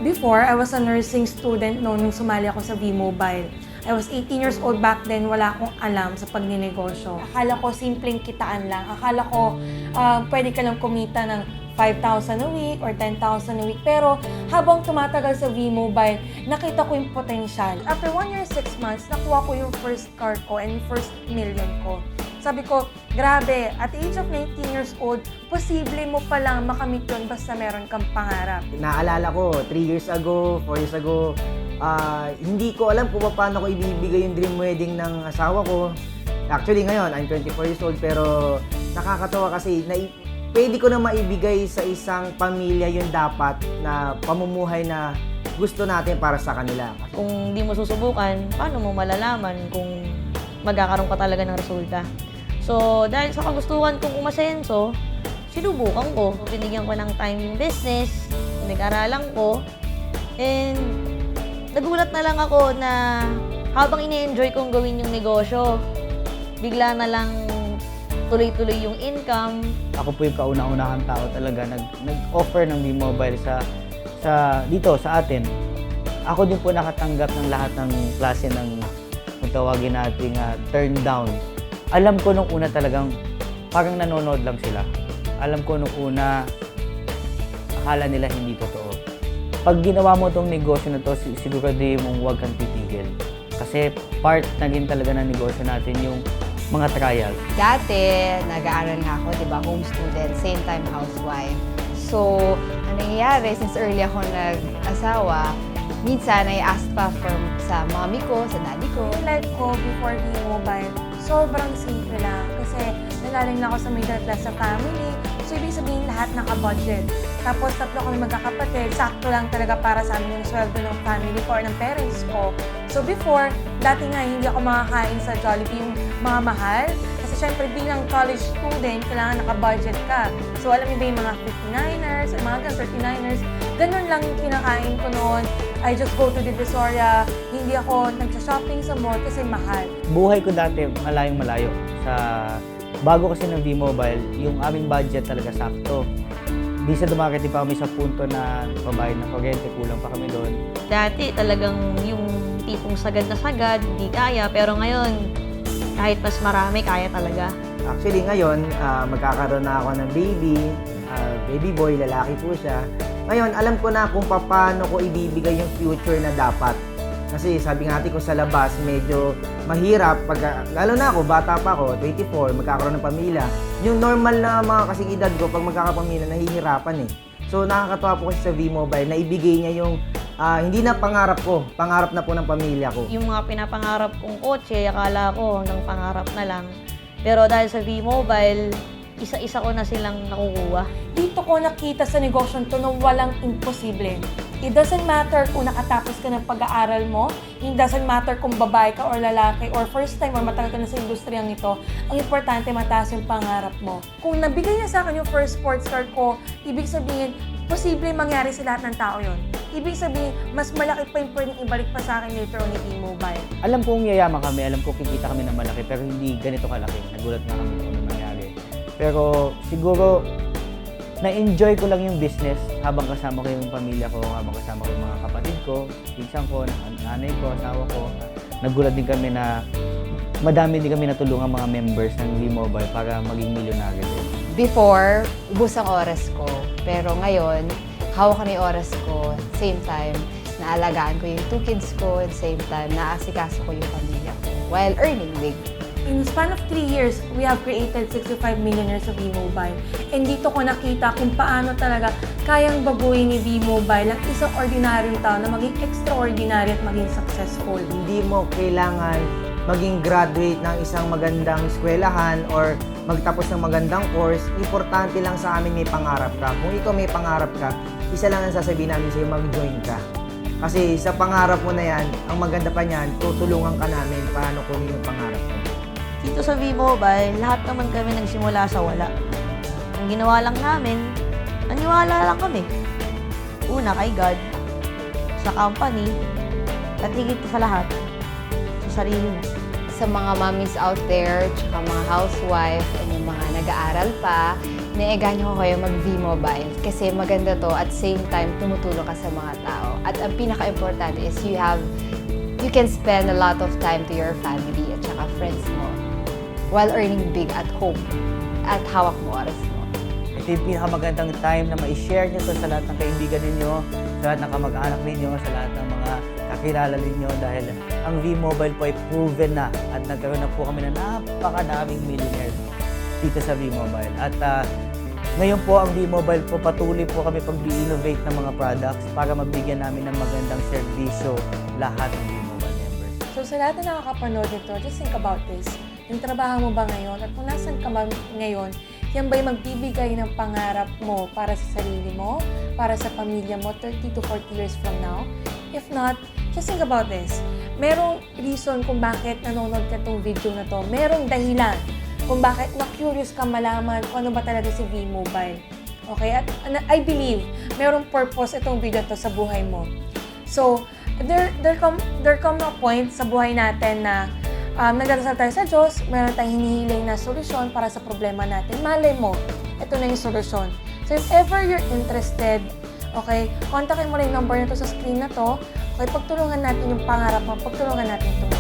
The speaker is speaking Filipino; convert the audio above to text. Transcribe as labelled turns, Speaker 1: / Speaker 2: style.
Speaker 1: Before, I was a nursing student nung sumali ako sa V-Mobile. I was 18 years old back then, wala akong alam sa pagninegosyo. Akala ko simpleng kitaan lang. Akala ko pwede ka lang kumita ng 5,000 a week or 10,000 a week. Pero habang tumatagal sa V-Mobile, nakita ko yung potential. After 1 year, 6 months, nakuha ko yung first car ko and first million ko. Sabi ko, grabe, at the age of 19 years old, posible mo palang makamit yun basta meron kang pangarap.
Speaker 2: Naalala ko, 3 years ago, 4 years ago, hindi ko alam kung paano ko ibibigay yung dream wedding ng asawa ko. Actually ngayon, I'm 24 years old, pero nakakatawa kasi pwede ko na maibigay sa isang pamilya yung dapat na pamumuhay na gusto natin para sa kanila.
Speaker 3: Kung di mo susubukan, paano mo malalaman kung magkakaroon ka talaga ng resulta? So, dahil sa kagustuhan kong umasenso, sinubukan ko. Binigyan ko ng time yung business, pinag-aralan ko, and nagulat na lang ako na habang ini-enjoy kong gawin yung negosyo, bigla na lang tuloy-tuloy yung income.
Speaker 4: Ako po yung kauna-unahang tao talaga nag-offer ng V-Mobile dito sa atin. Ako din po nakatanggap ng lahat ng klase ng kung tawagin nating turn down. Alam ko nung una talagang parang nanonood lang sila. Alam ko nung una akala nila hindi totoo. Pag ginawa mo tong negosyo na to, siguraduhin mong huwag kang titigil. Kasi part naging talaga ng negosyo natin yung mga trials.
Speaker 5: Dati, nag-aaral nga ako, di ba, home student, same time housewife. So, ang nangyayari, since early ako nag-asawa, minsan I asked pa sa mommy ko, sa daddy ko.
Speaker 1: Yung life ko before V-Mobile, sobrang simple lang. Kasi nagaling na ako sa middle class sa family. So, ibig sabihin lahat naka-budget. Tapos, 3 kami magkakapatid. Sakto lang talaga para sa amin yung sweldo ng family ko or ng parents ko. So, before, dati nga hindi ako makakain sa Jollibee yung mga mahal. Kasi syempre, bilang college student, kailangan naka-budget ka. So, alam niyo ba yung mga 59ers, yung mga 39ers, ganun lang yung kinakain ko noon. I just go to Divisoria. Hindi ako nag-shopping sa mall kasi mahal.
Speaker 4: Buhay ko dati malayong malayo. Bago kasi ng V-Mobile, yung aming budget talaga sakto. Di sa dumakit pa kami sa punto na pabayad ng kuryente, kulang pa kami doon.
Speaker 3: Dati talagang yung tipong sagad na sagad, hindi kaya. Pero ngayon, kahit mas marami, kaya talaga.
Speaker 2: Actually ngayon, magkakaroon na ako ng baby boy, lalaki po siya. Ngayon, alam ko na kung paano ko ibibigay yung future na dapat. Kasi sabi nga natin ko sa labas, medyo mahirap. Lalo na ako, bata pa ako, 24, magkakaroon ng pamilya. Yung normal na mga kasing edad ko, pag magkakapamilya, nahihirapan eh. So nakakatawa po kasi sa V-Mobile na ibigay niya yung hindi na pangarap ko, pangarap na po ng pamilya ko.
Speaker 3: Yung mga pinapangarap kong kotse, akala ko ng pangarap na lang. Pero dahil sa V-Mobile, isa-isa ko na silang nakukuha.
Speaker 1: Dito ko nakita sa negosyo to na walang imposible. It doesn't matter kung nakatapos ka ng pag-aaral mo, it doesn't matter kung babae ka or lalaki or first time or matagal ka na sa industriyang ito, ang importante mataas yung pangarap mo. Kung nabigay niya sa akin yung first sports car ko, ibig sabihin, posible mangyari sa lahat ng tao yon. Ibig sabihin, mas malaki pa yung pwedeng ibalik pa sa akin later on ni V-Mobile.
Speaker 4: Alam kong yayaman kami, alam ko kikita kami ng malaki, pero hindi ganito kalaki. Nagulat nga kami kung ano nangyari. Pero siguro, na-enjoy ko lang yung business habang kasama ko yung pamilya ko, habang kasama ko yung mga kapatid ko, pinsan ko, nanay ko, asawa ko. Nagulat din kami na madami din kami natulungan mga members ng V-Mobile para maging milyonaryo din.
Speaker 5: Before, ubos ang oras ko. Pero ngayon, hawak ko na yung oras ko. Same time, naalagaan ko yung 2 kids ko. At same time, naasikaso ko yung pamilya ko while earning big.
Speaker 1: In the span of 3 years, we have created 65 millionaires of V-Mobile. And dito ko nakita kung paano talaga kayang baguhin ni V-Mobile ang isang ordinaryong tao na maging extraordinary at maging successful.
Speaker 2: Hindi mo kailangan maging graduate ng isang magandang eskwelahan or magtapos ng magandang course. Importante lang sa amin may pangarap ka. Kung ikaw may pangarap ka, isa lang ang sasabihin namin sa'yo, mag-join ka. Kasi sa pangarap mo na yan, ang maganda pa niyan, tutulungan ka namin paano kunin yung pangarap mo.
Speaker 3: Dito sa V-Mobile, lahat naman kami nagsimula sa wala. Ang ginawa lang namin, naniwala lang kami. Una kay God, sa company, at higit sa lahat, sa sarili mo.
Speaker 5: Sa mga mommies out there, tsaka mga housewife, and yung mga nag-aaral pa, naeganyo ko kayo mag-V-Mobile kasi maganda to at same time tumutulong ka sa mga tao. At ang pinaka-importante is you can spend a lot of time to your family at saka friends mo while earning big at home at hawak mo oras mo.
Speaker 4: Ito yung pinakamagandang time na ma-share nyo to sa lahat ng kaibigan ninyo, sa lahat ng kamag-anak ninyo, sa lahat ng mga kakilala ninyo dahil ang V-Mobile po ay proven na at nagkaroon na po kami na napakadaming millionaires dito sa V-Mobile. At ngayon po ang V-Mobile po patuloy po kami pag-innovate ng mga products para mabigyan namin ng magandang serbisyo lahat ng V-Mobile members.
Speaker 1: So sa lahat na nakakapanood nito, just think about this. Yung trabaho mo ba ngayon at kung nasan ka ba ngayon, yan ba'y magbibigay ng pangarap mo para sa sarili mo, para sa pamilya mo 30 to 40 years from now? If not, just think about this. Merong reason kung bakit nanonood ka tong video na to. Merong dahilan kung bakit na-curious ka malaman kung ano ba talaga si V-Mobile. Okay? At I believe merong purpose itong video to sa buhay mo. So, there come a point sa buhay natin na nagdadasal tayo sa Diyos, meron tayong hinihiling na solusyon para sa problema natin. Malay mo, ito na yung solusyon. So, if ever you're interested, okay, kontakin mo rin yung number nito sa screen na to. Okay, pagtulungan natin yung pangarap mo, pagtulungan natin itong